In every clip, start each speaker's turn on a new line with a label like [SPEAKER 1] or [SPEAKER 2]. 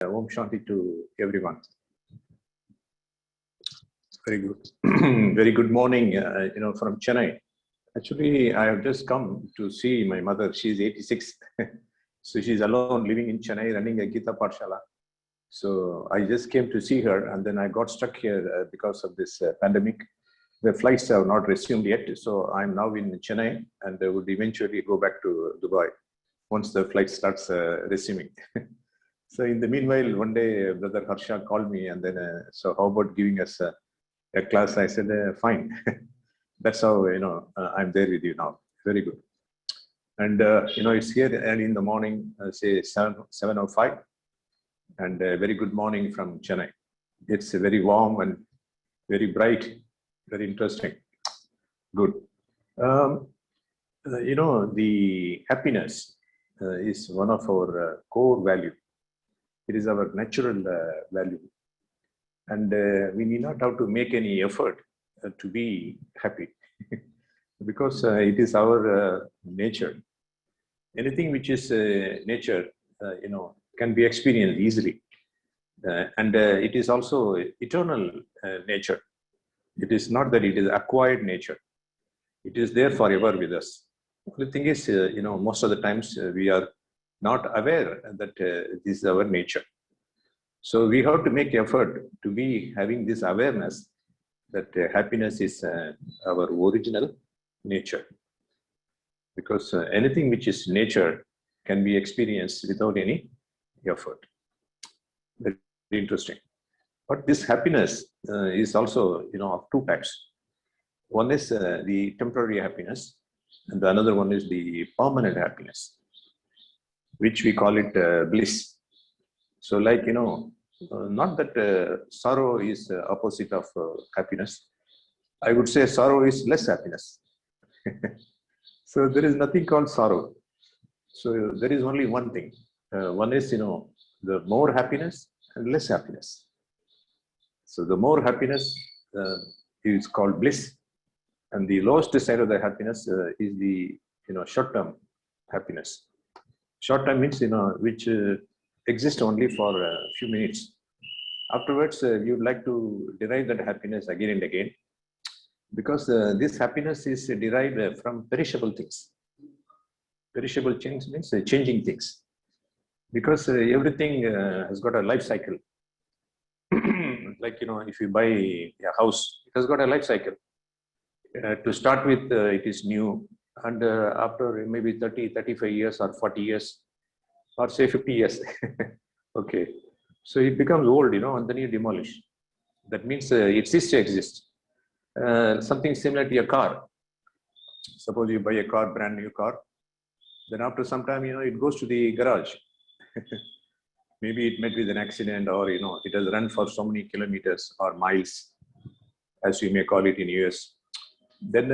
[SPEAKER 1] Om Shanti to everyone. Very good. Very good morning, from Chennai. Actually, I have just come to see my mother. She's 86. So she's alone living in Chennai, running a Gita Pathshala. So I just came to see her, and then I got stuck here because of this pandemic. The flights have not resumed yet. So I'm now in Chennai, and I would eventually go back to Dubai once the flight starts resuming. So in the meanwhile, one day, Brother Harsha called me, and then, so how about giving us a class? I said, fine. That's how, I'm there with you now. Very good. And, it's here early in the morning, say 7:05, and very good morning from Chennai. It's very warm and very bright, very interesting. Good. The happiness is one of our core value. It is our natural value. And we need not have to make any effort to be happy because it is our nature. Anything which is nature, can be experienced easily. And it is also eternal nature. It is not that it is acquired nature. It is there forever with us. The thing is, most of the times we are not aware that this is our nature. So we have to make effort to be having this awareness that happiness is our original nature. Because anything which is nature can be experienced without any effort. Very interesting. But this happiness is also, of two types. One is the temporary happiness, and the another one is the permanent happiness, which we call it bliss. So like, not that sorrow is opposite of happiness. I would say sorrow is less happiness. So there is nothing called sorrow. So there is only one thing. One is, the more happiness and less happiness. So the more happiness is called bliss. And the lowest side of the happiness is the, short-term happiness. Short-term means, which exists only for a few minutes. Afterwards, you would like to derive that happiness again and again, because this happiness is derived from perishable things. Perishable things means changing things, because everything has got a life cycle. Like, if you buy a house, it has got a life cycle. To start with, it is new, and after maybe 30, 35 years or 40 years, or say 50 years, okay. So it becomes old, and then you demolish. That means it ceases to exist. Something similar to a car. Suppose you buy a car, brand new car, then after some time, it goes to the garage. Maybe it met with an accident, or, it has run for so many kilometers or miles, as you may call it in US. Then,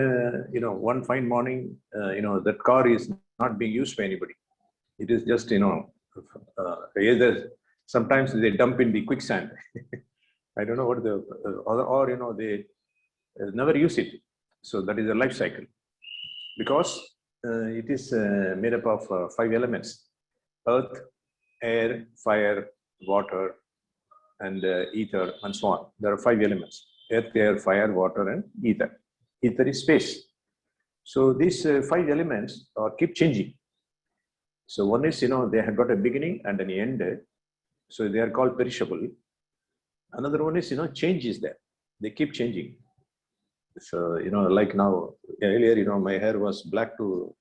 [SPEAKER 1] one fine morning, that car is not being used by anybody. It is just, either sometimes they dump in the quicksand. I don't know what or they never use it. So that is a life cycle. Because it is made up of 5 elements: earth, air, fire, water, and ether, and so on. There are 5 elements: earth, air, fire, water, and ether. Ether is space. So these 5 elements keep changing. So one is, they have got a beginning and an end. So they are called perishable. Another one is, change is there. They keep changing. So, like now, earlier, my hair was black to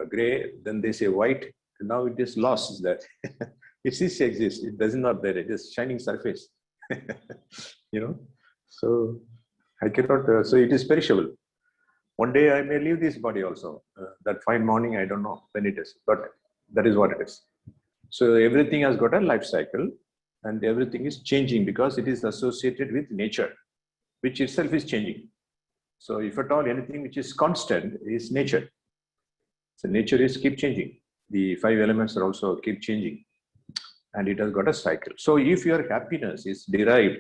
[SPEAKER 1] gray. Then they say white. Now it is lost. Is that it ceases to exist. It does not there. It is shining surface. So I cannot. So it is perishable. One day I may leave this body also. That fine morning, I don't know when it is, but that is what it is. So everything has got a life cycle, and everything is changing because it is associated with nature, which itself is changing. So if at all anything which is constant is nature. So nature is keep changing. The 5 elements are also keep changing, and it has got a cycle. So if your happiness is derived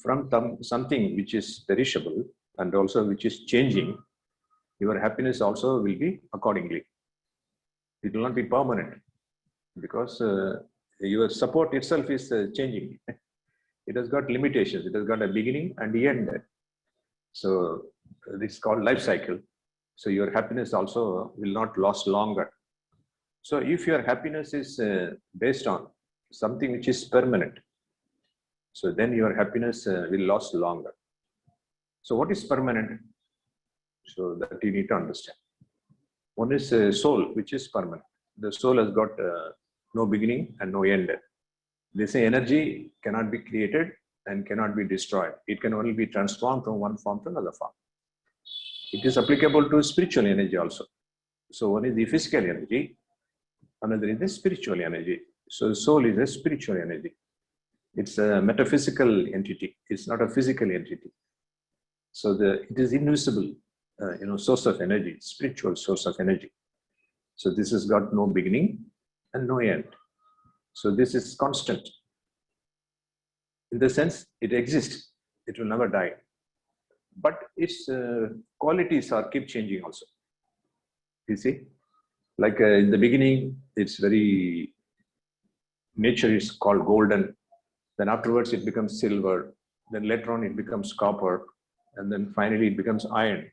[SPEAKER 1] from something which is perishable and also which is changing, your happiness also will be accordingly. It will not be permanent, because Your support itself is changing. It has got limitations. It has got a beginning and the end. So this is called life cycle. So your happiness also will not last longer. So if your happiness is based on something which is permanent, so then your happiness will last longer. So what is permanent? So that you need to understand. One is soul, which is permanent. The soul has got no beginning and no end. They say energy cannot be created and cannot be destroyed. It can only be transformed from one form to another form. It is applicable to spiritual energy also. So one is the physical energy, another is the spiritual energy. So the soul is a spiritual energy. It's a metaphysical entity. It's not a physical entity. So it is invisible, source of energy, spiritual source of energy. So this has got no beginning and no end. So this is constant. In the sense, it exists. It will never die. But its qualities keep changing also. You see, like in the beginning, it's very, nature is called golden. Then afterwards it becomes silver. Then later on it becomes copper. And then finally it becomes iron.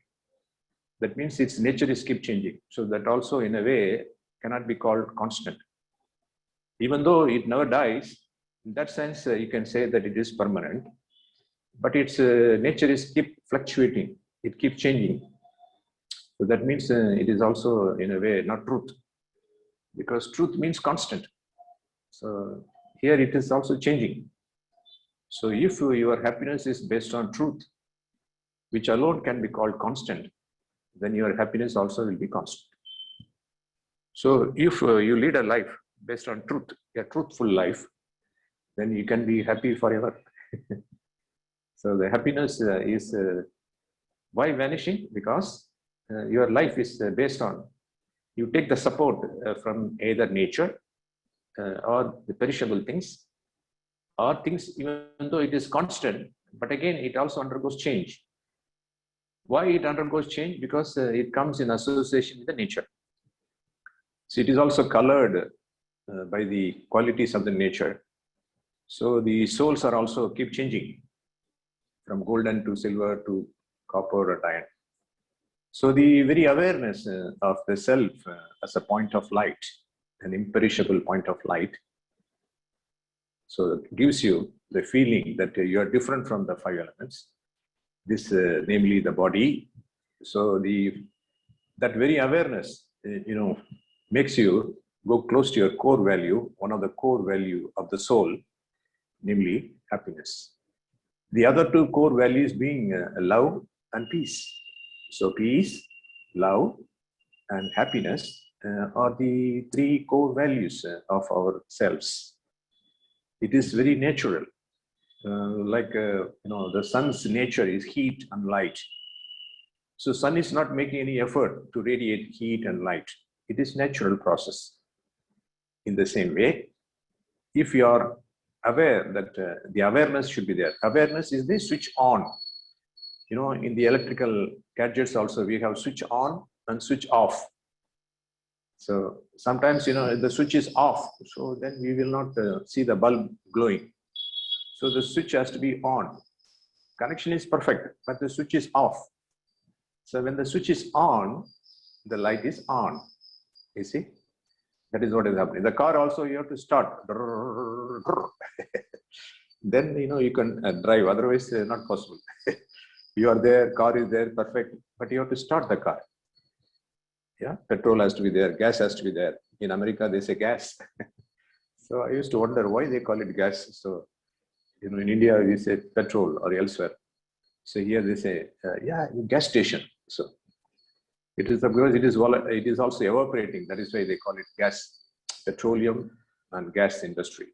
[SPEAKER 1] That means its nature is keep changing. So that also in a way cannot be called constant. Even though it never dies, in that sense you can say that it is permanent. But its nature is keep fluctuating. It keeps changing. So that means it is also in a way not truth. Because truth means constant. So here it is also changing. So if your happiness is based on truth, which alone can be called constant, then your happiness also will be constant. So if you lead a life based on truth, a truthful life, then you can be happy forever. So the happiness is why vanishing? Because your life is based on, you take the support from either nature or the perishable things, or things even though it is constant, but again it also undergoes change. Why it undergoes change? Because it comes in association with the nature. So it is also colored by the qualities of the nature. So the souls are also keep changing from golden to silver to copper or iron. So the very awareness of the self as a point of light, an imperishable point of light, so it gives you the feeling that you are different from the five elements. This, namely the body. So that very awareness, makes you go close to your core value, one of the core value of the soul, namely happiness. The other two core values being love and peace. So peace, love, and happiness are the three core values of our selves. It is very natural. The sun's nature is heat and light. So sun is not making any effort to radiate heat and light. It is natural process. In the same way, if you are aware that the awareness should be there. Awareness is the switch on. In the electrical gadgets also, we have switch on and switch off. So sometimes, the switch is off. So then we will not see the bulb glowing. So the switch has to be on. Connection is perfect, but the switch is off. So when the switch is on, the light is on. You see? That is what is happening. The car also, you have to start. Then, you can drive. Otherwise, not possible. You are there, car is there, perfect. But you have to start the car. Yeah, petrol has to be there, gas has to be there. In America, they say gas. So I used to wonder why they call it gas. So, in India, we say petrol or elsewhere. So here they say, gas station. So it is because it is also evaporating. That is why they call it gas, petroleum and gas industry.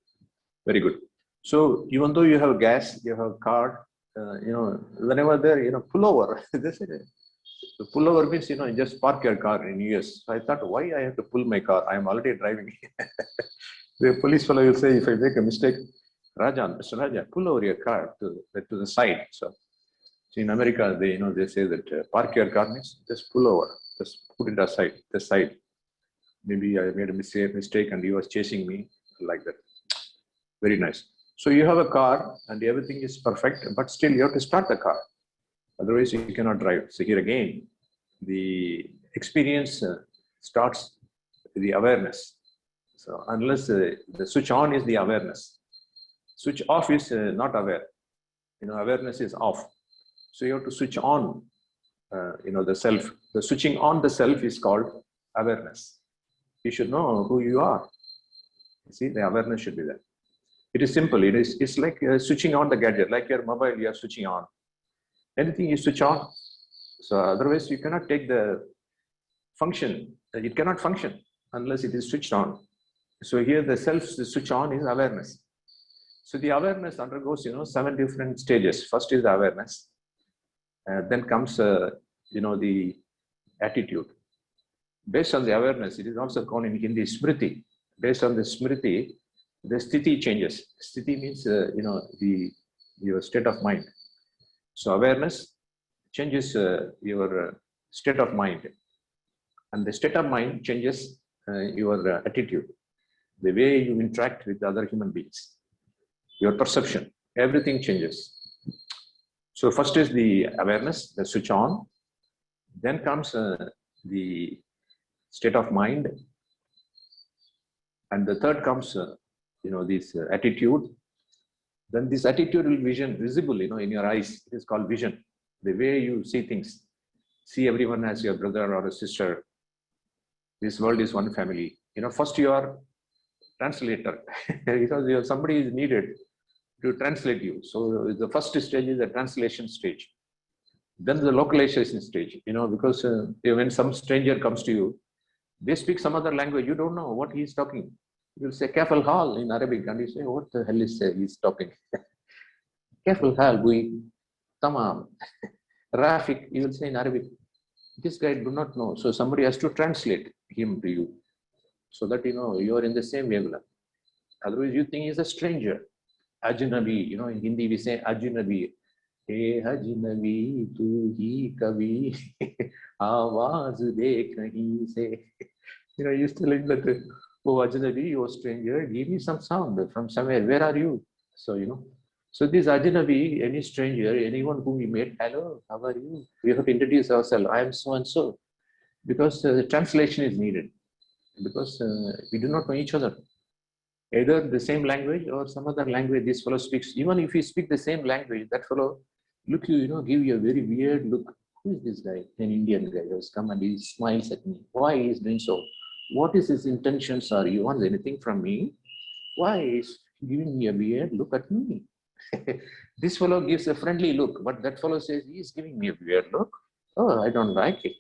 [SPEAKER 1] Very good. So even though you have gas, you have car, whenever there, pull over. They say, the pull over means, just park your car in US. So I thought, why I have to pull my car? I am already driving. The police fellow will say, if I make a mistake, Mr. Raja, pull over your car to the side. So in America, they say that park your car means just pull over, just put it aside, the side. Maybe I made a mistake and he was chasing me like that. Very nice. So you have a car and everything is perfect, but still you have to start the car. Otherwise, you cannot drive. So here again, the experience starts with the awareness. So unless the switch on is the awareness, switch off is not aware. Awareness is off. So you have to switch on, the self. The switching on the self is called awareness. You should know who you are. You see, the awareness should be there. It is simple. It's like switching on the gadget, like your mobile, you are switching on. Anything you switch on. So otherwise, you cannot take the function. It cannot function unless it is switched on. So here the switch on is awareness. So the awareness undergoes, 7 different stages. First is the awareness. Then comes, the attitude. Based on the awareness, it is also called in Hindi smriti. Based on the smriti, the sthiti changes. Sthiti means, your state of mind. So awareness changes your state of mind. And the state of mind changes your attitude, the way you interact with other human beings, your perception, everything changes. So first is the awareness, the switch on. Then comes the state of mind. And the third comes, this attitude. Then this attitude will be visible, in your eyes. It is called vision. The way you see things. See everyone as your brother or a sister. This world is one family. First you are translator. Because somebody is needed to translate you. So the first stage is the translation stage. Then the localization stage, because when some stranger comes to you, they speak some other language. You don't know what he is talking. You'll say, Careful hal in Arabic. And you say, what the hell is he's talking? Careful hal, bui, tamam. Rafik, you will say in Arabic. This guy do not know. So somebody has to translate him to you. So that, you are in the same wavelength. Otherwise, you think he's a stranger. Ajnabi, in Hindi we say Ajnabi. Hey Ajnabi, tu hi kabi, awaaz de kahin se. He's telling that, oh Ajnabi, you stranger, give me some sound from somewhere. Where are you? So, so this Ajnabi, any stranger, anyone whom we met, hello, how are you? We have to introduce ourselves. I am so and so. Because the translation is needed. Because we do not know each other. Either the same language or some other language this fellow speaks. Even if you speak the same language, that fellow look you, give you a very weird look. Who is this guy? An Indian guy who has come and he smiles at me. Why he is doing so? What is his intentions? Are you want anything from me? Why is he giving me a weird look at me? This fellow gives a friendly look, but that fellow says he is giving me a weird look. Oh, I don't like it.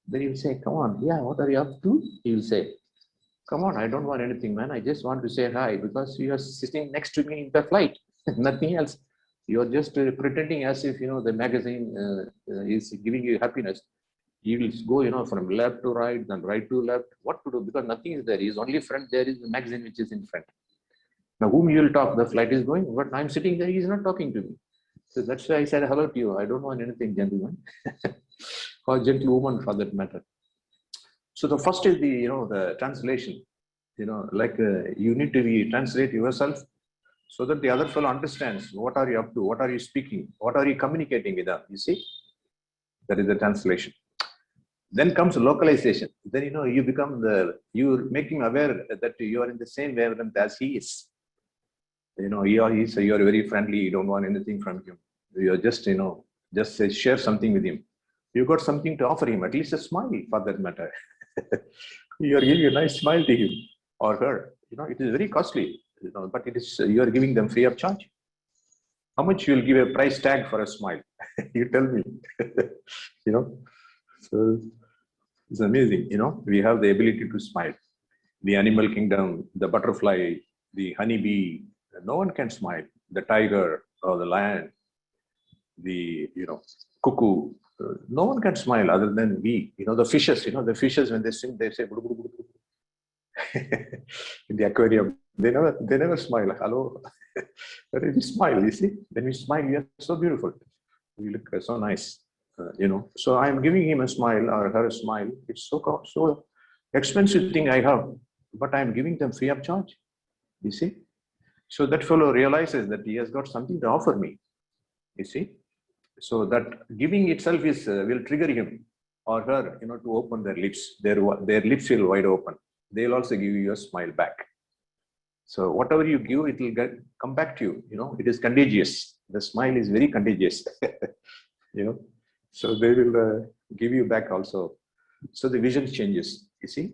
[SPEAKER 1] Then he'll say, come on, yeah, what are you up to? He will say, come on, I don't want anything, man. I just want to say hi because you are sitting next to me in the flight. Nothing else. You are just pretending as if, the magazine is giving you happiness. You will go, from left to right, then right to left. What to do? Because nothing is there. His only friend there is the magazine which is in front. Now, whom you will talk? The flight is going, but I'm sitting there. He's not talking to me. So that's why I said hello to you. I don't want anything, gentlemen. Or gentlewoman for that matter. So the first is the translation. You need to translate yourself so that the other fellow understands what are you up to, what are you speaking, what are you communicating with them. You see, that is the translation. Then comes localization. Then you become you're making aware that you are in the same wavelength as he is. You are very friendly. You don't want anything from him. You are just just say, share something with him. You got something to offer him, at least a smile for that matter. You are giving a nice smile to him or her. It is very costly. But it is you are giving them free of charge. How much you will give a price tag for a smile? You tell me. So it's amazing. We have the ability to smile. The animal kingdom, the butterfly, the honeybee, no one can smile. The tiger or the lion, the cuckoo, no one can smile other than we. The fishes. The fishes when they swim, they say in the aquarium. They never smile. Hello, but we smile. You see, when we smile, we are so beautiful. We look so nice. So I am giving him a smile or her a smile. It's so expensive thing I have, but I am giving them free of charge. You see. So that fellow realizes that he has got something to offer me. You see, so that giving itself is will trigger him or her, to open their lips. Their lips will wide open. They'll also give you a smile back. So whatever you give, it will come back to you. It is contagious. The smile is very contagious. So they will give you back also. So the vision changes. You see,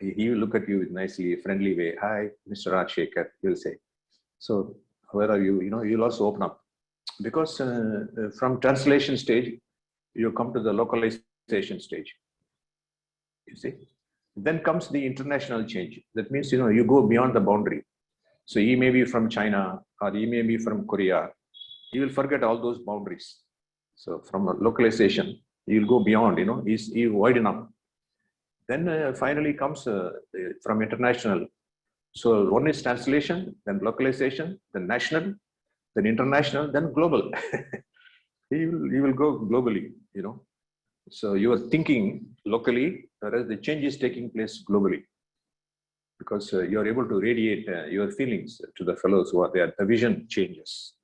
[SPEAKER 1] he will look at you with nicely, friendly way. Hi, Mr. Shekar, he will say. So where are you? You'll also open up. Because from translation stage, you come to the localization stage. You see, then comes the international change. That means, you go beyond the boundary. So he may be from China or he may be from Korea. He will forget all those boundaries. So from localization, he will go beyond, he's widen up. Then finally comes from international. So one is translation, then localization, then national, then international, then global. he will go globally, So you are thinking locally, whereas the change is taking place globally. Because you are able to radiate your feelings to the fellows who are there. The vision changes.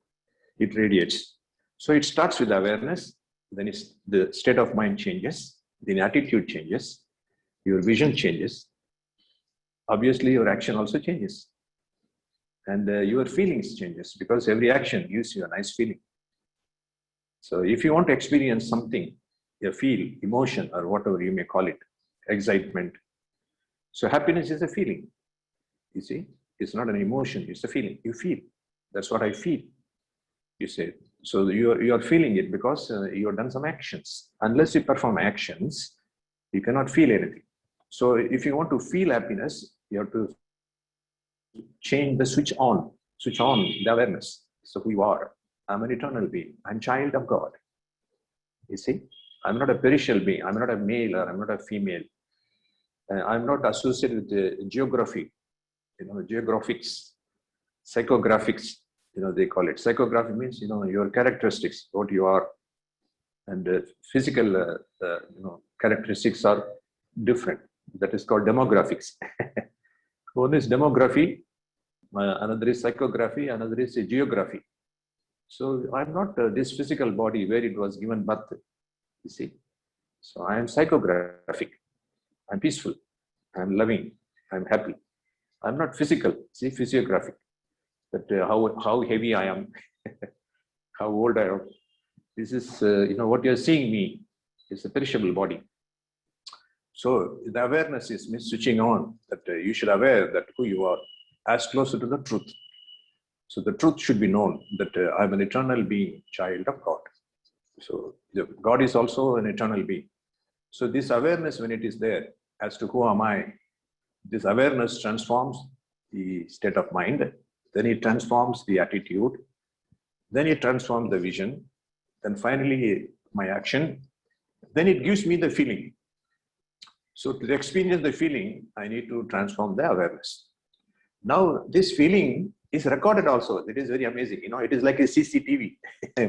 [SPEAKER 1] It radiates. So it starts with awareness, then the state of mind changes, then attitude changes, your vision changes. Obviously, your action also changes. And your feelings changes because every action gives you a nice feeling. So if you want to experience something, you feel, emotion, or whatever you may call it, excitement. So happiness is a feeling. You see, it's not an emotion, it's a feeling. You feel. That's what I feel. You say. So you are feeling it because you have done some actions. Unless you perform actions, you cannot feel anything. So if you want to feel happiness, you have to change the switch on the awareness. So who you are. I'm an eternal being. I'm child of God. You see, I'm not a perishable being. I'm not a male or I'm not a female. I'm not associated with geography, geographics, psychographics, they call it. Psychography means, your characteristics, what you are. And physical, characteristics are different. That is called demographics. One is demography, another is psychography, another is geography. So I'm not this physical body where it was given birth, you see. So I am psychographic. I'm peaceful. I'm loving. I'm happy. I'm not physical. See, physiographic. That how heavy I am, how old I am. This is what you're seeing me is a perishable body. So the awareness is switching on that you should aware that who you are as closer to the truth. So the truth should be known that I'm an eternal being, child of God. So God is also an eternal being. So this awareness, when it is there as to who am I, this awareness transforms the state of mind, then it transforms the attitude, then it transforms the vision, then finally my action, then it gives me the feeling. So to experience the feeling, I need to transform the awareness. Now this feeling is recorded also. It is very amazing. It is like a CCTV.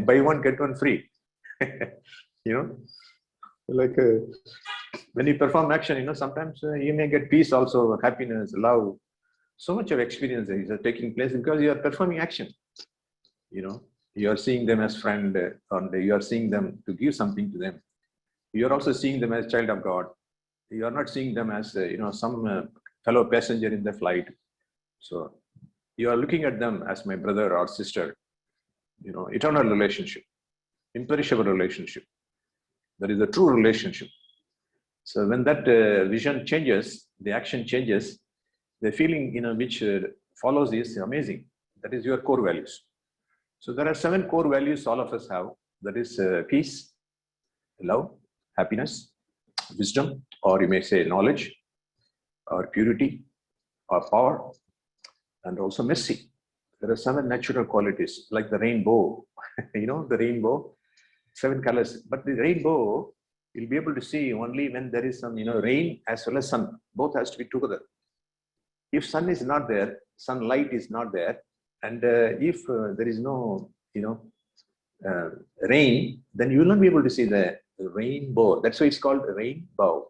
[SPEAKER 1] Buy one, get one free. Like when you perform action, sometimes you may get peace also, happiness, love. So much of experience is taking place because you are performing action. You are seeing them as friend, and you are seeing them to give something to them. You are also seeing them as child of God. You are not seeing them as some fellow passenger in the flight. So you are looking at them as my brother or sister. Eternal relationship, imperishable relationship. That is a true relationship. So when that vision changes, the action changes, the feeling which follows is amazing. That is your core values. So there are 7 core values all of us have. That is peace, love, happiness, wisdom, or you may say knowledge, or purity, or power, and also mercy. There are 7 natural qualities, like the rainbow. The rainbow, 7 colors. But the rainbow, you'll be able to see only when there is some, rain as well as sun. Both has to be together. If sun is not there, sunlight is not there, and if there is no, rain, then you will not be able to see the rainbow. That's why it's called rainbow.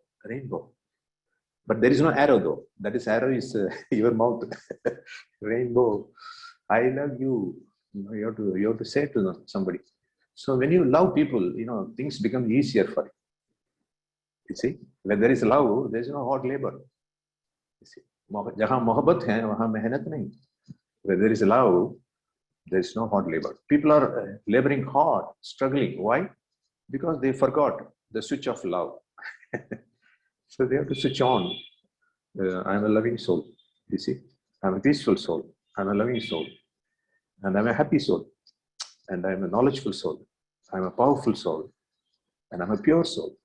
[SPEAKER 1] But there is no arrow though. That is arrow is your mouth. Rainbow. I love you. You have to say to them, somebody. So when you love people, things become easier for you. You see, when there is love, there is no hard labor. You see, जहाँ मोहब्बत है वहाँ मेहनत नहीं. Where there is love, there is no hard labor. People are laboring hard, struggling. Why? Because they forgot the switch of love. So they have to switch on. I'm a loving soul. You see, I'm a peaceful soul. I'm a loving soul. And I'm a happy soul. And I'm a knowledgeful soul. I'm a powerful soul. And I'm a pure soul.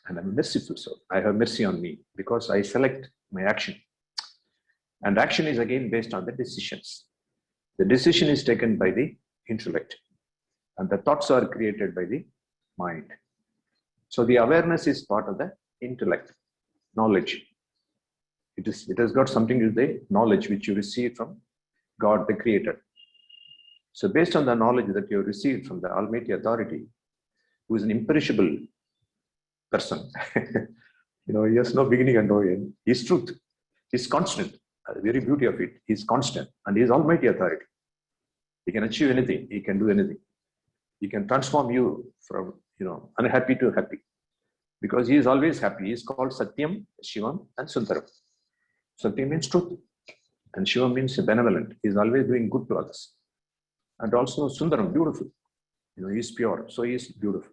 [SPEAKER 1] And I'm a merciful soul. I have mercy on me because I select my action. And action is again based on the decisions. The decision is taken by the intellect. And the thoughts are created by the mind. So the awareness is part of the intellect, knowledge. It has got something to do with the knowledge which you receive from God, the Creator. So based on the knowledge that you received from the Almighty Authority, who is an imperishable person, he has no beginning and no end. His truth is constant. The very beauty of it is constant, and he is Almighty Authority. He can achieve anything. He can do anything. He can transform you from unhappy to happy, because he is always happy. He is called Satyam, Shivam, and Sundaram. Satyam means truth, and Shivam means benevolent. He is always doing good to others. And also Sundaram, beautiful. He is pure, so he is beautiful.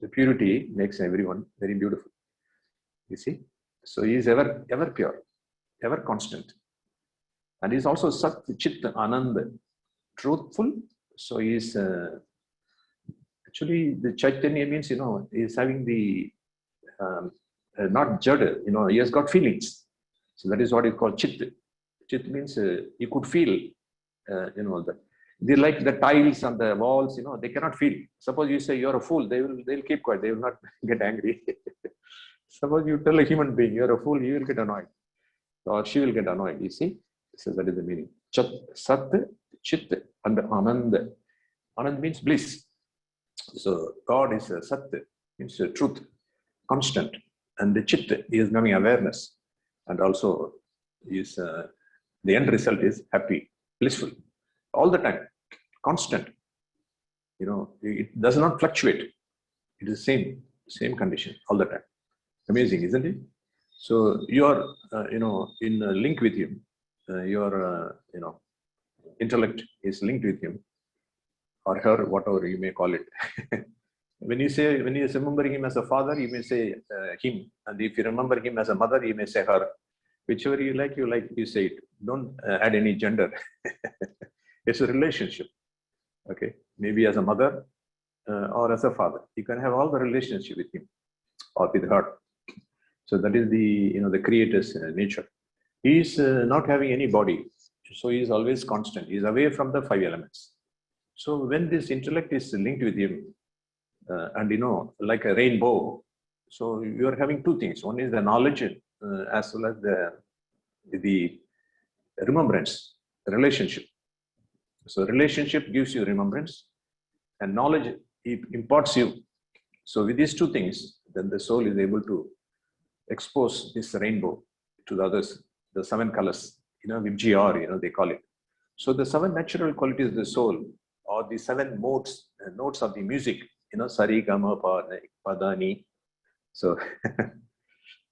[SPEAKER 1] The purity makes everyone very beautiful. You see, so he is ever pure, ever constant, and he is also Sat, Chit, Anand, truthful. So he is actually the Chaitanya means he is having the not Jada. He has got feelings. So that is what is called Chit. Chit means you could feel. They like the tiles on the walls, they cannot feel. Suppose you say you're a fool, they'll keep quiet, they will not get angry. Suppose you tell a human being you're a fool, he will get annoyed, or she will get annoyed. You see, so that is the meaning. Chat, Sat, Chit, and Anand. Anand means bliss. So God is Sat, means truth, constant, and the Chit is having awareness, and also is the end result is happy, blissful. All the time, constant. It does not fluctuate. It is the same condition all the time. Amazing, isn't it? So you are, in a link with him. Your, intellect is linked with him, or her, whatever you may call it. When you remember him as a father, you may say him, and if you remember him as a mother, you may say her. Whichever you like, you say it. Don't add any gender. It's a relationship, okay? Maybe as a mother or as a father. You can have all the relationship with him or with her. So that is the Creator's nature. He is not having any body, so he is always constant. He is away from the 5 elements. So when this intellect is linked with him, and like a rainbow, so you are having two things. One is the knowledge as well as the remembrance, the relationship. So relationship gives you remembrance, and knowledge imparts you. So with these two things, then the soul is able to expose this rainbow to the others, the 7 colors, Vibgr, they call it. So the 7 natural qualities of the soul, or the 7 notes of the music, Sari, Gama, Padani. So,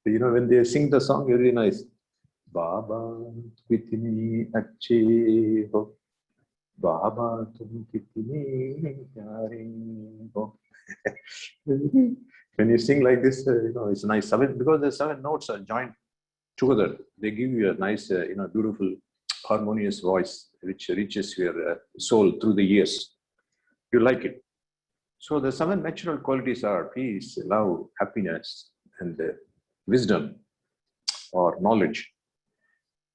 [SPEAKER 1] when they sing the song, very nice. Baba, kitni achhe ho. Baba, tum kitni pyare ho. When you sing like this, it's nice. Because the 7 notes are joined together, they give you a nice, beautiful, harmonious voice, which reaches your soul through the ears. You like it. So the 7 natural qualities are peace, love, happiness, and wisdom, or knowledge,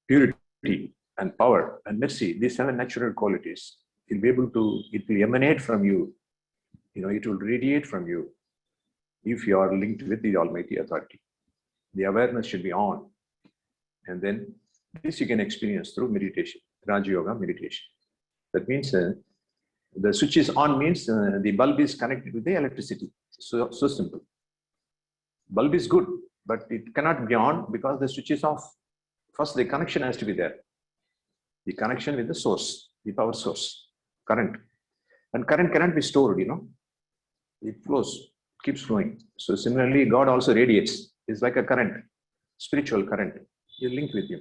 [SPEAKER 1] purity, and power, and mercy. These 7 natural qualities, it will emanate from you. It will radiate from you if you are linked with the Almighty Authority. The awareness should be on. And then this you can experience through meditation, Raja Yoga meditation. That means the switch is on means the bulb is connected with the electricity. So simple. Bulb is good, but it cannot be on because the switch is off. First, the connection has to be there. The connection with the source, the power source, current. And current cannot be stored, It flows, keeps flowing. So similarly, God also radiates. It's like a current, spiritual current. You link with him.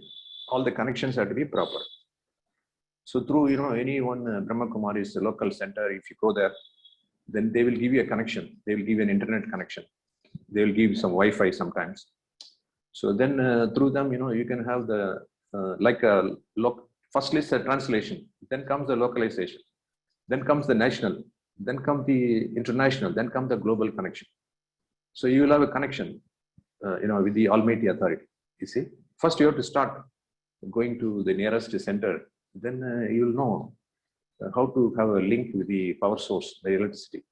[SPEAKER 1] All the connections have to be proper. So through, any one Brahma Kumaris local center, if you go there, then they will give you a connection. They will give you an internet connection. They will give some Wi-Fi sometimes. So then through them, you can have the, first is the translation, then comes the localization, then comes the national, then comes the international, then comes the global connection. So you will have a connection, with the Almighty Authority. You see, first you have to start going to the nearest center. Then you will know how to have a link with the power source, the electricity.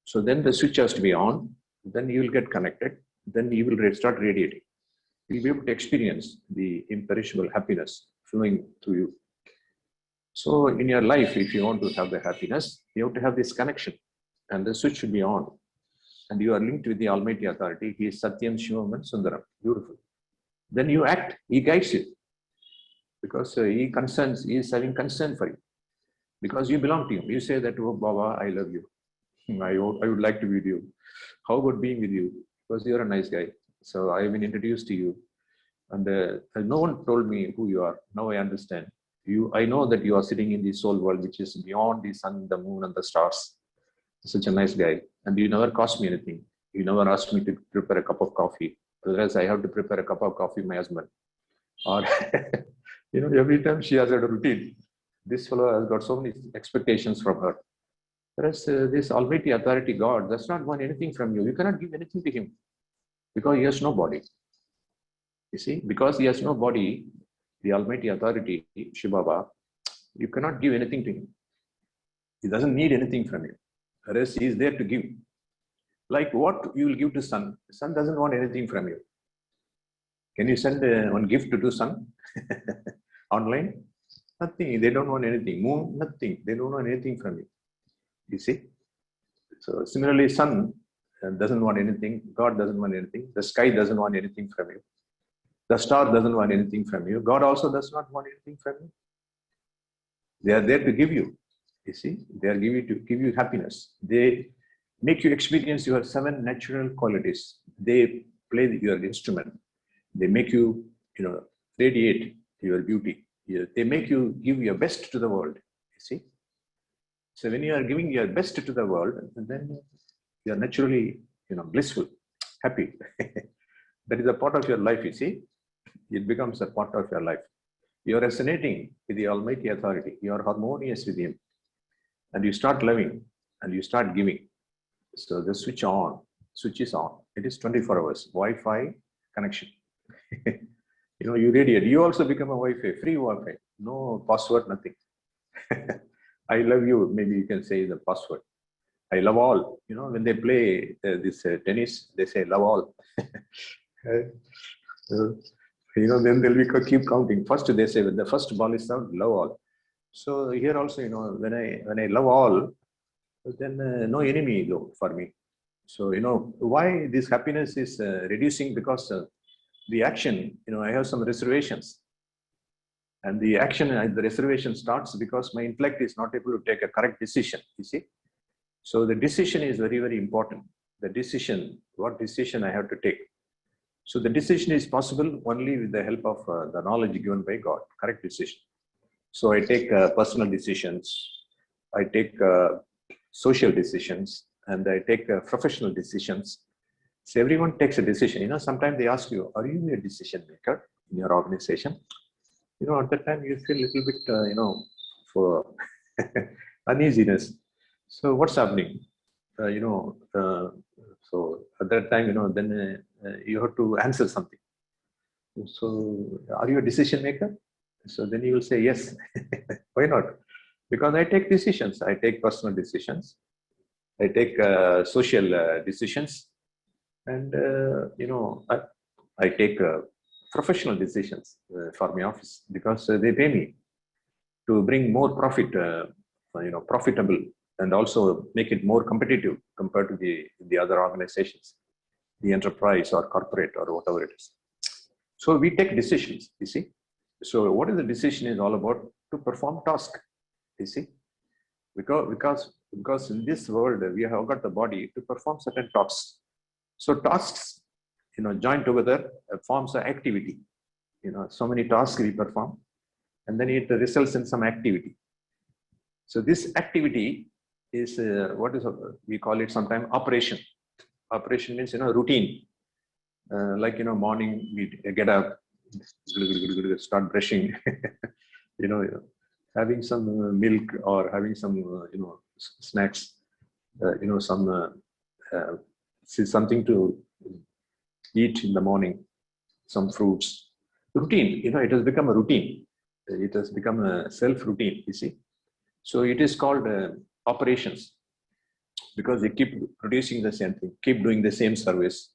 [SPEAKER 1] So then the switch has to be on. Then you will get connected. Then you will start radiating. You'll be able to experience the imperishable happiness flowing through you. So in your life, if you want to have the happiness, you have to have this connection, and the switch should be on. And you are linked with the Almighty Authority. He is Satyam, Shivam, and Sundaram. Beautiful. Then you act. He guides you, because he is having concern for you, because you belong to him. You say that, oh Baba, I love you. I would like to be with you. How about being with you? Because you're a nice guy. So I have been introduced to you, and no one told me who you are. Now I understand. I know that you are sitting in the soul world, which is beyond the sun, the moon, and the stars. Such a nice guy, and you never cost me anything. You never asked me to prepare a cup of coffee. Otherwise, I have to prepare a cup of coffee for my husband. Or every time she has a routine. This fellow has got so many expectations from her. Whereas this Almighty Authority God does not want anything from you. You cannot give anything to him, because he has no body. You see, because he has no body, the Almighty Authority, Shibaba, you cannot give anything to him. He doesn't need anything from you. Whereas he is there to give. Like what you will give to sun. Sun doesn't want anything from you. Can you send one gift to sun? Online? Nothing. They don't want anything. Moon? Nothing. They don't want anything from you. You see? So similarly, sun doesn't want anything. God doesn't want anything. The sky doesn't want anything from you. The star doesn't want anything from you. God also does not want anything from you. They are there to give you. You see? They are giving to give you happiness. They make you experience your 7 natural qualities. They play your instrument. They make you, radiate your beauty. They make you give your best to the world. You see? So when you are giving your best to the world, then you are naturally, blissful, happy. That is a part of your life, you see. It becomes a part of your life. You are resonating with the Almighty Authority. You are harmonious with him. And you start loving and you start giving. So the switch is on. It is 24 hours, Wi-Fi connection. You radiate. You also become a Wi-Fi, free Wi-Fi. No password, nothing. I love you. Maybe you can say the password. I love all. When they play this tennis, they say love all. Then they'll keep counting. First they say when the first ball is out, love all. So here also, when I love all, then no enemy though for me. So why this happiness is reducing, because the action, I have some reservations, and the action, the reservation starts because my intellect is not able to take a correct decision. You see, so the decision is very, very important. The decision, what decision I have to take. So the decision is possible only with the help of the knowledge given by God, correct decision. So I take personal decisions, I take social decisions, and I take professional decisions. So everyone takes a decision. Sometimes they ask you, are you a decision maker in your organization? At that time you feel a little bit, for uneasiness. So what's happening? So at that time, then you have to answer something. So are you a decision maker? So then you will say yes. Why not? Because I take decisions. I take personal decisions. I take social decisions, and I take professional decisions for my office, because they pay me to bring more profit, profitable, and also make it more competitive compared to the other organizations, the enterprise or corporate or whatever it is. So we take decisions. You see. So what is the decision is all about? To perform task, you see, because in this world we have got the body to perform certain tasks. So tasks, join together forms an activity. So many tasks we perform, and then it results in some activity. So this activity is we call it sometimes operation. Operation means routine. Like morning we get up, start brushing, having some milk or having some snacks, something to eat in the morning, some fruits. Routine, it has become a routine. It has become a self-routine, you see. So it is called operations, because they keep producing the same thing, keep doing the same service,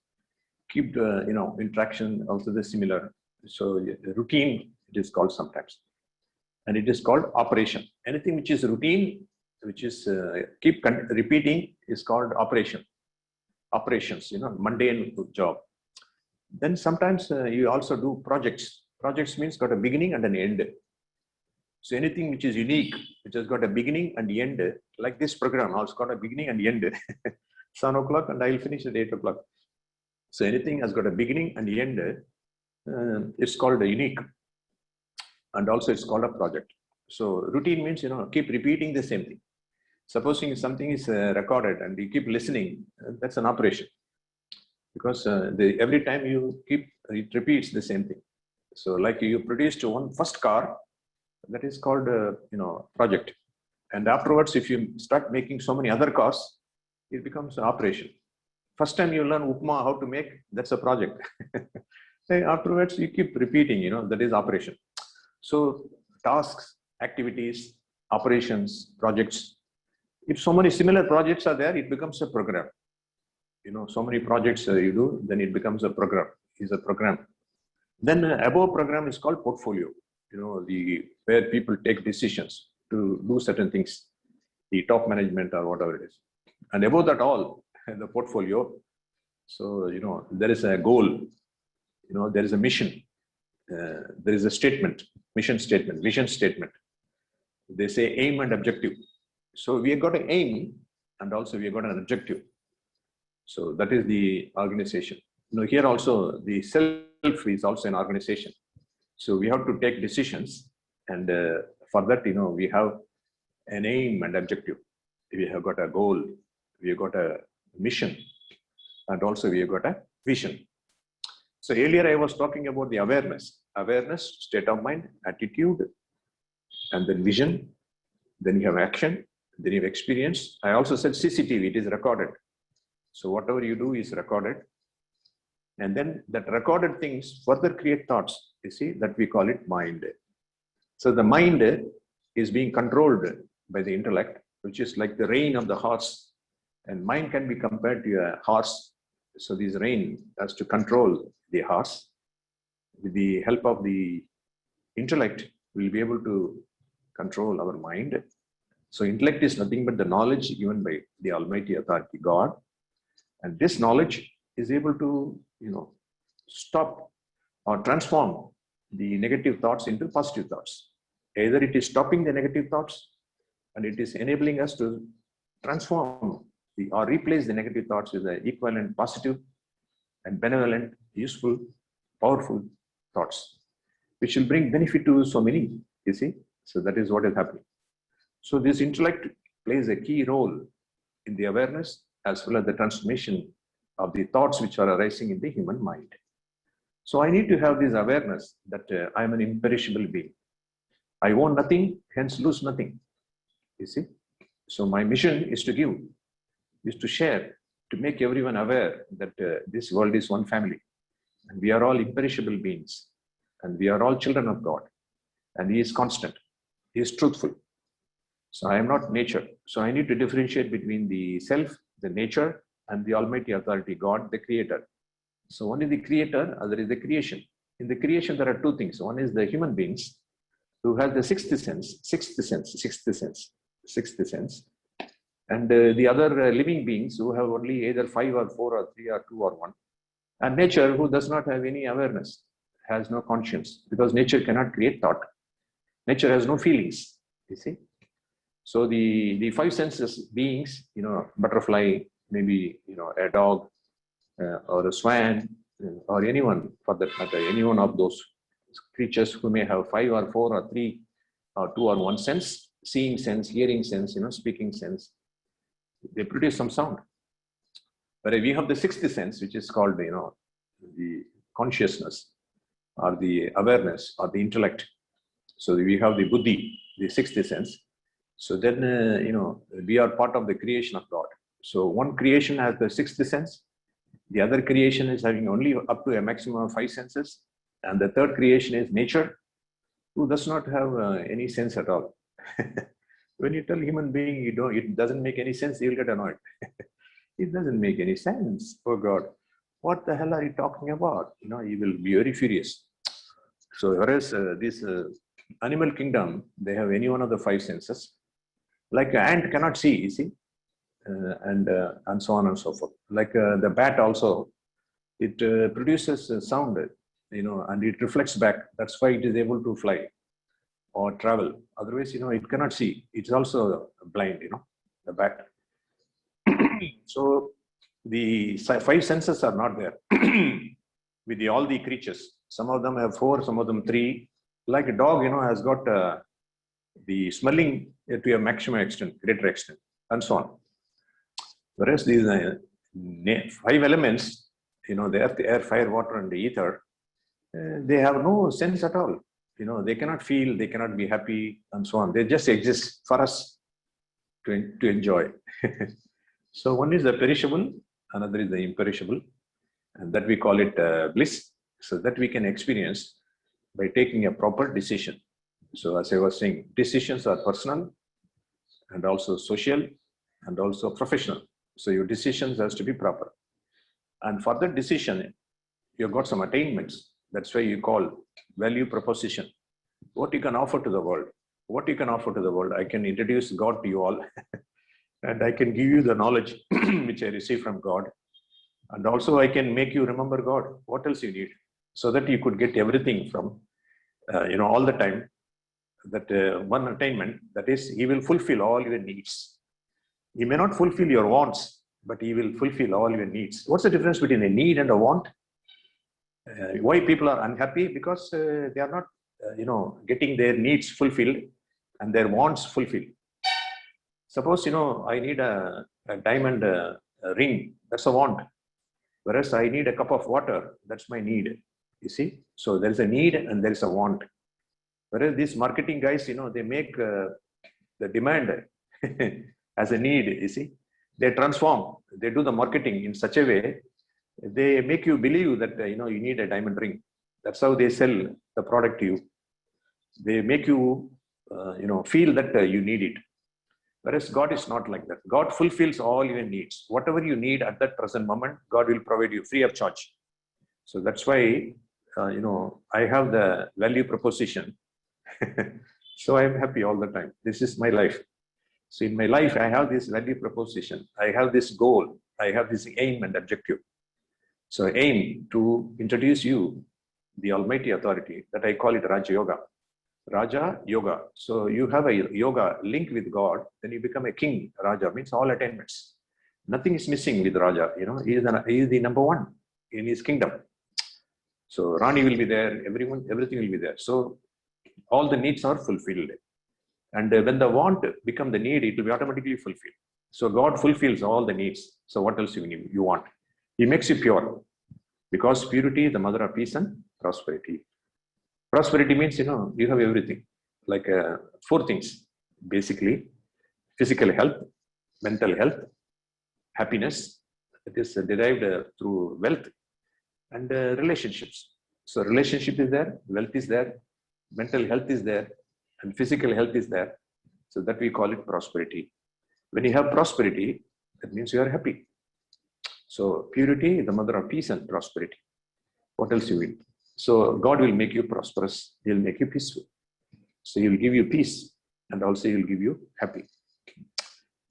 [SPEAKER 1] keep interaction also the similar. So routine it is called sometimes, and it is called operation. Anything which is routine, which is repeating, is called operations, mundane job. Then sometimes you also do projects. Projects means got a beginning and an end. So anything which is unique, which has got a beginning and end, like this program also got a beginning and end. 7 o'clock and I will finish at 8 o'clock. So anything has got a beginning and end, it's called a unique. And also it's called a project. So routine means, keep repeating the same thing. Supposing something is recorded and you keep listening, that's an operation. Because every time it repeats the same thing. So like you produced one first car, that is called project. And afterwards, if you start making so many other cars, it becomes an operation. First time you learn upma how to make, that's a project. Afterwards, you keep repeating, that is operation. So tasks, activities, operations, projects. If so many similar projects are there, it becomes a program. So many projects you do, then it becomes a program. Is a program. Then above program is called portfolio. Where people take decisions to do certain things, the top management or whatever it is. And above that all, the portfolio. So there is a goal. There is a mission. There is a statement, mission statement, vision statement. They say aim and objective. So we have got an aim, and also we have got an objective. So that is the organization. Here also the self is also an organization. So we have to take decisions, and for that, we have an aim and objective. We have got a goal, we have got a mission, and also we have got a vision. So earlier I was talking about the awareness, state of mind, attitude, and then vision. Then you have action, then you have experience. I also said CCTV, it is recorded. So whatever you do is recorded. And then that recorded things further create thoughts, you see, that we call it mind. So the mind is being controlled by the intellect, which is like the rein of the horse. And mind can be compared to a horse. So this rein has to control the horse. With the help of the intellect, we'll be able to control our mind. So intellect is nothing but the knowledge given by the Almighty Authority, God. And this knowledge is able to, stop or transform the negative thoughts into positive thoughts. Either it is stopping the negative thoughts, and it is enabling us to transform or replace the negative thoughts with the equivalent positive and benevolent, useful, powerful thoughts, which will bring benefit to so many, you see. So that is what is happening. So this intellect plays a key role in the awareness as well as the transformation of the thoughts which are arising in the human mind. So I need to have this awareness that I am an imperishable being. I own nothing, hence lose nothing. You see? So my mission is to give, is to share, to make everyone aware that this world is one family. And we are all imperishable beings. And we are all children of God. And He is constant. He is truthful. So I am not nature. So I need to differentiate between the self, the nature, and the Almighty Authority, God, the Creator. So one is the Creator, other is the creation. In the creation, there are two things. One is the human beings who have the sixth sense. And the other living beings who have only either 5 or 4 or 3 or 2 or 1. And nature who does not have any awareness. has no conscience, because nature cannot create thought. Nature has no feelings, you see. So the five senses beings, butterfly, maybe, a dog, or a swan, or anyone for that matter, any one of those creatures who may have five or four or three or two or one sense, seeing sense, hearing sense, speaking sense, they produce some sound. But we have the sixth sense, which is called, the consciousness, or the awareness, or the intellect. So we have the buddhi, the sixth sense. So then, we are part of the creation of God. So one creation has the sixth sense. The other creation is having only up to a maximum of five senses. And the third creation is nature, who does not have any sense at all. When you tell human being, it doesn't make any sense, you'll get annoyed. It doesn't make any sense. Oh God, what the hell are you talking about? You will be very furious. So whereas this animal kingdom, they have any one of the five senses. Like an ant cannot see, you see, and so on and so forth. Like the bat also, it produces sound, and it reflects back. That's why it is able to fly or travel. Otherwise, it cannot see. It's also blind, the bat. So the five senses are not there with all the creatures. Some of them have four, some of them three. Like a dog, has got the smelling to a maximum extent, greater extent, and so on. Whereas these five elements, the earth, air, fire, water, and the ether, they have no sense at all. They cannot feel, they cannot be happy, and so on. They just exist for us to enjoy. So one is the perishable, another is the imperishable, and that we call it bliss, so that we can experience by taking a proper decision. So as I was saying, decisions are personal and also social and also professional. So your decisions has to be proper. And for that decision, you've got some attainments. That's why you call value proposition. What you can offer to the world. What you can offer to the world. I can introduce God to you all. And I can give you the knowledge which I receive from God. And also I can make you remember God. What else you need? So that you could get everything from, all the time. That one attainment, that is, He will fulfill all your needs. He may not fulfill your wants, but He will fulfill all your needs. What's the difference between a need and a want? Why people are unhappy? Because they are not, getting their needs fulfilled and their wants fulfilled. Suppose, I need a diamond ring, that's a want. Whereas I need a cup of water, that's my need. You see? So there is a need and there is a want. Whereas these marketing guys, they make the demand as a need, you see. They transform, they do the marketing in such a way, they make you believe that, you need a diamond ring. That's how they sell the product to you. They make you, feel that you need it. Whereas God is not like that. God fulfills all your needs. Whatever you need at that present moment, God will provide you free of charge. So that's why, I have the value proposition. So I'm happy all the time. This is my life. So in my life, I have this value proposition. I have this goal. I have this aim and objective. So aim to introduce you, the Almighty Authority, that I call it Raja Yoga. Raja Yoga. So you have a yoga link with God, then you become a king. Raja means all attainments. Nothing is missing with Raja. He is the number one in his kingdom. So Rani will be there, everything will be there. So all the needs are fulfilled. And when the want become the need, it will be automatically fulfilled. So God fulfills all the needs. So what else you want? He makes you pure. Because purity is the mother of peace and prosperity. Prosperity means, you have everything. Like 4 things, basically. Physical health, mental health, happiness, that is derived through wealth, and relationships. So relationship is there, wealth is there, mental health is there, and physical health is there. So that we call it prosperity. When you have prosperity, that means you are happy. So purity is the mother of peace and prosperity. What else you will? So God will make you prosperous. He will make you peaceful. So He will give you peace, and also He will give you happy.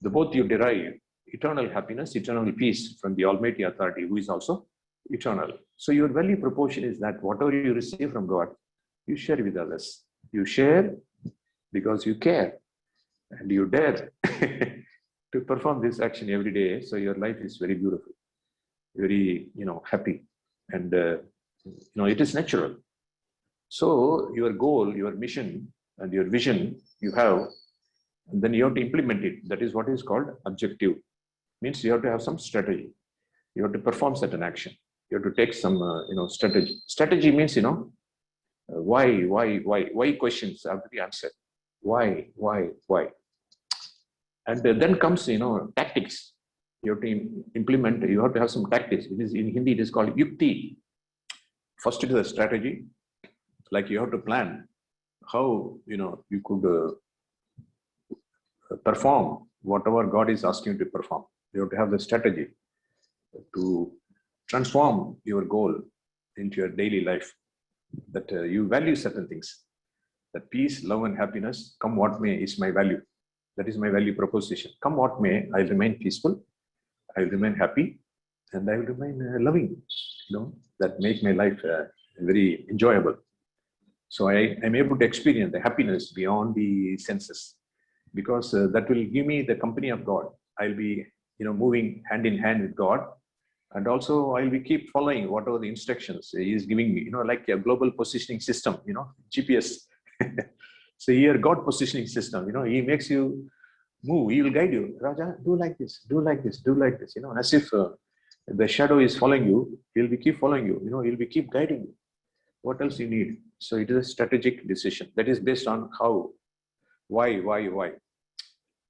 [SPEAKER 1] Both you derive eternal happiness, eternal peace from the Almighty Authority, who is also eternal. So your value proposition is that whatever you receive from God, you share with others. You share because you care and you dare to perform this action every day. So your life is very beautiful, very, happy. And, it is natural. So your goal, your mission and your vision you have, and then you have to implement it. That is what is called objective. Means you have to have some strategy. You have to perform certain action. You have to take some, strategy. Strategy means, why questions have to be answered. Why? And then comes, tactics. You have to implement, you have to have some tactics. It is in Hindi, it is called yukti. First it is a strategy. Like you have to plan how, you could perform whatever God is asking you to perform. You have to have the strategy to transform your goal into your daily life. That you value certain things. That peace, love, and happiness, come what may, is my value. That is my value proposition. Come what may, I'll remain peaceful, I'll remain happy, and I will remain loving. That make my life very enjoyable. So I am able to experience the happiness beyond the senses, because that will give me the company of God. I'll be, moving hand in hand with God, and also I'll be keep following whatever the instructions He is giving me. Like a global positioning system. GPS. So here, God positioning system. He makes you move. He will guide you. Raja, do like this. Do like this. Do like this. As if the shadow is following you. He'll be keep following you. He'll be keep guiding you. What else you need? So it is a strategic decision that is based on how, why.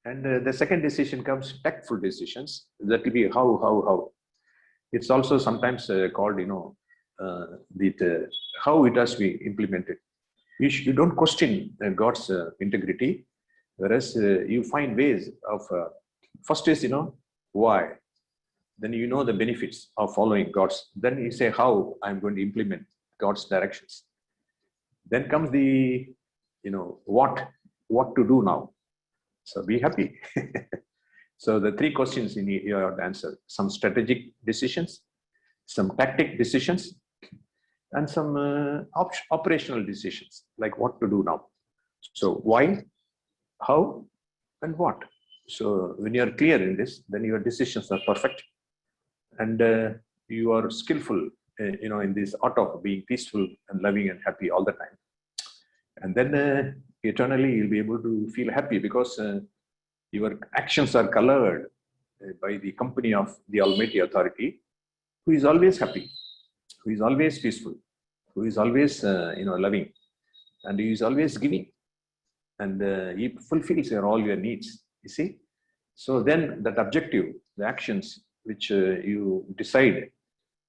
[SPEAKER 1] And the second decision comes tactful decisions. That will be how. It's also sometimes called, how it has to be implemented. You don't question God's integrity, whereas you find ways of, first is, why. Then the benefits of following God's. Then you say how I'm going to implement God's directions. Then comes the, what to do now. So be happy. So the three questions you have to answer: some strategic decisions, some tactic decisions, and some operational decisions, like what to do now. So why, how, and what. So when you are clear in this, then your decisions are perfect, and you are skillful, in this art of being peaceful and loving and happy all the time. And then eternally you'll be able to feel happy, because your actions are colored by the company of the Almighty Authority, who is always happy, who is always peaceful, who is always loving, and he is always giving, and he fulfills all your needs. You see, so then that objective, the actions which you decide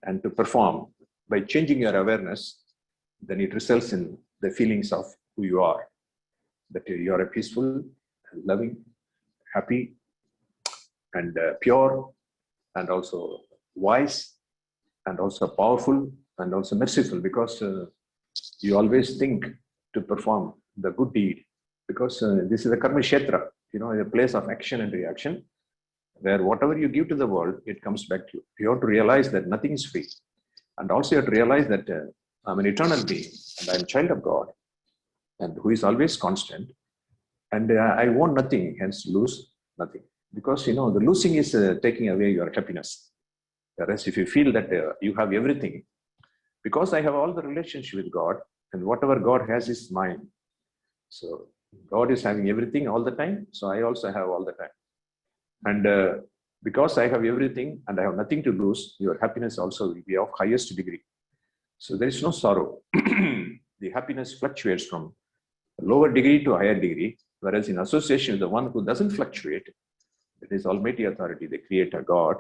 [SPEAKER 1] and to perform by changing your awareness, then it results in the feelings of who you are. That you are a peaceful, loving, happy, and pure, and also wise, and also powerful, and also merciful, because you always think to perform the good deed, because this is a karma kshetra, a place of action and reaction, where whatever you give to the world, it comes back to you. You have to realize that nothing is free, and also you have to realize that I'm an eternal being, and I'm a child of God, and who is always constant, and I want nothing, hence lose nothing, because the losing is taking away your happiness. Whereas if you feel that you have everything, because I have all the relationship with God, and whatever God has is mine. So God is having everything all the time, so I also have all the time. And because I have everything and I have nothing to lose, your happiness also will be of highest degree. So there is no sorrow. The happiness fluctuates from lower degree to higher degree, whereas in association with the one who doesn't fluctuate, it is Almighty Authority, the Creator God,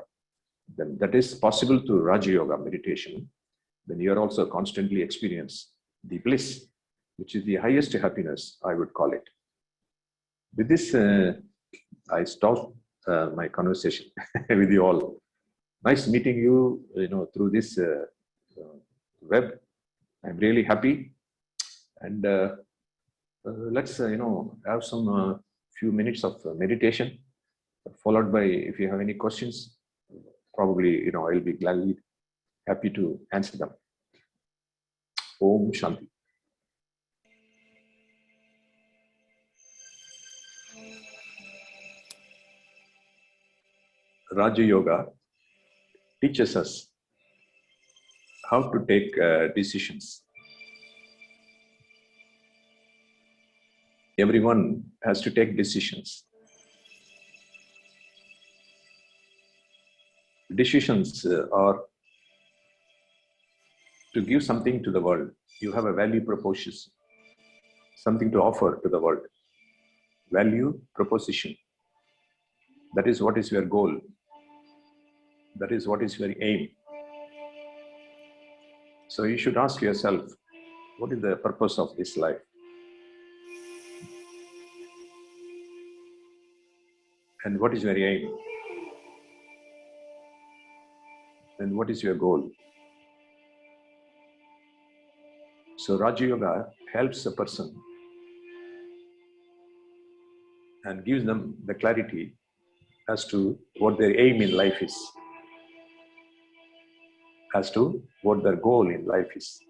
[SPEAKER 1] then that is possible through Raja Yoga meditation. Then you are also constantly experience the bliss, which is the highest happiness, I would call it. With this, I stop my conversation with you all. Nice meeting you, through this web. I'm really happy, and let's have some few minutes of meditation, followed by, if you have any questions, probably I'll be gladly happy to answer them. Om Shanti. Raja Yoga teaches us how to take decisions. Everyone has to take decisions. Decisions are to give something to the world. You have a value proposition, something to offer to the world. Value proposition. That is what is your goal. That is what is your aim. So you should ask yourself, what is the purpose of this life? And what is your aim? And what is your goal? So Raja Yoga helps a person and gives them the clarity as to what their aim in life is, as to what their goal in life is.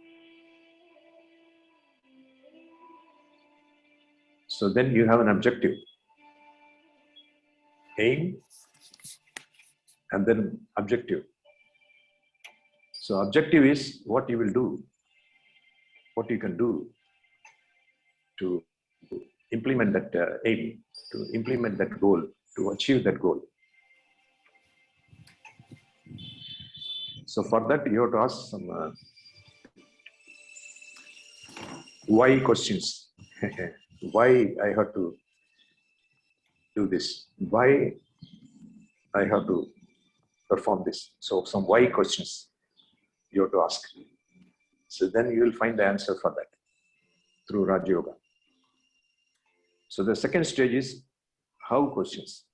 [SPEAKER 1] So then you have an objective, aim, and then objective. So objective is what you will do, what you can do to implement that aim, to implement that goal, to achieve that goal. So for that you have to ask some why questions. Why I have to do this? Why I have to perform this? So some why questions you have to ask. So then you will find the answer for that through Raja Yoga. So the second stage is how questions.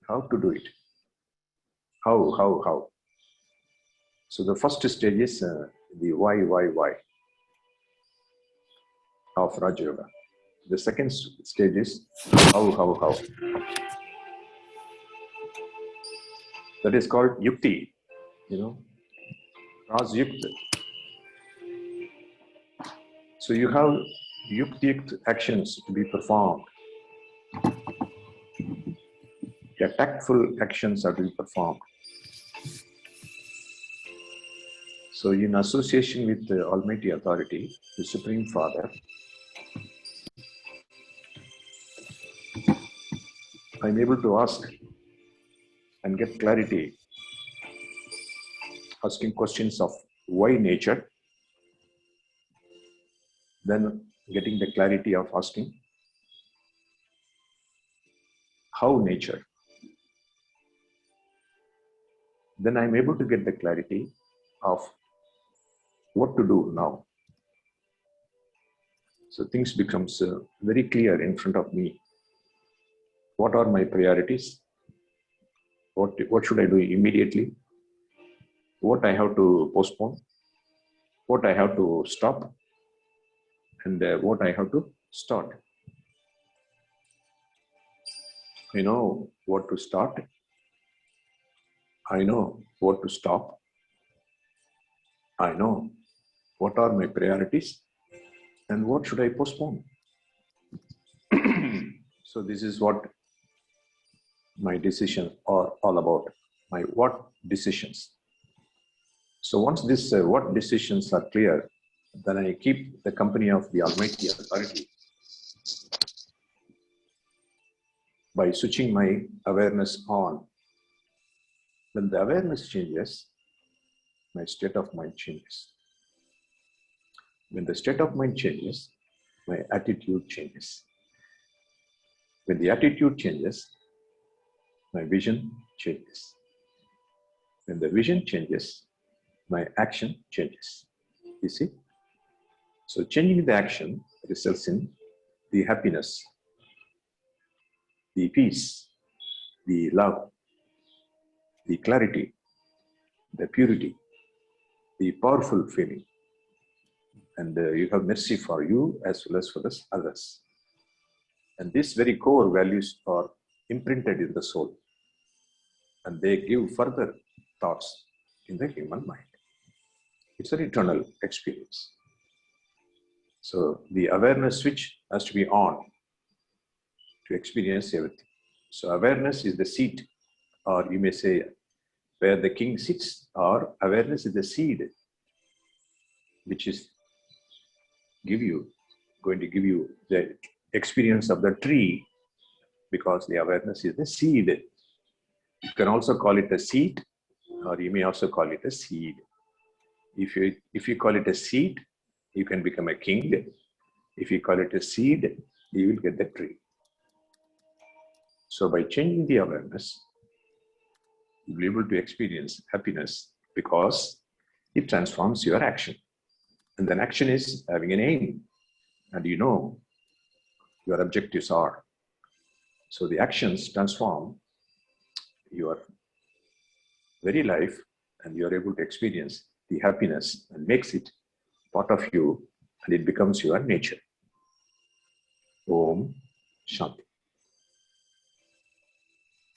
[SPEAKER 1] How to do it. How. So the first stage is the why of Raja Yoga. The second stage is how. That is called yukti, Raj Yukta. So you have yukti actions to be performed. Yeah, tactful actions are to be performed. So in association with the Almighty Authority, the Supreme Father, I'm able to ask and get clarity, asking questions of why nature, then getting the clarity of asking how nature. Then I'm able to get the clarity of what to do now. So things becomes very clear in front of me. What are my priorities? What should I do immediately? What I have to postpone? What I have to stop? And what I have to start? I know what to start. I know what to stop. I know what are my priorities and what should I postpone. So this is what my decisions are all about, my what decisions. So once this what decisions are clear, then I keep the company of the Almighty Authority by switching my awareness on. When the awareness changes, my state of mind changes. When the state of mind changes, my attitude changes. When the attitude changes, my vision changes. When the vision changes, my action changes. You see? So changing the action results in the happiness, the peace, the love, the clarity, the purity, the powerful feeling. And you have mercy for you as well as for the others. And these very core values are imprinted in the soul. And they give further thoughts in the human mind. It's an eternal experience. So the awareness switch has to be on to experience everything. So awareness is the seat, or you may say where the king sits, or awareness is the seed, which is going to give you the experience of the tree, because the awareness is the seed. You can also call it a seed, or you may also call it a seed. If you call it a seed, you can become a king. If you call it a seed, you will get the tree. So by changing the awareness, you'll be able to experience happiness, because it transforms your action. And then action is having an aim, and you know your objectives are. So the actions transform your very life, and you are able to experience the happiness and makes it part of you, and it becomes your nature. Om Shanti.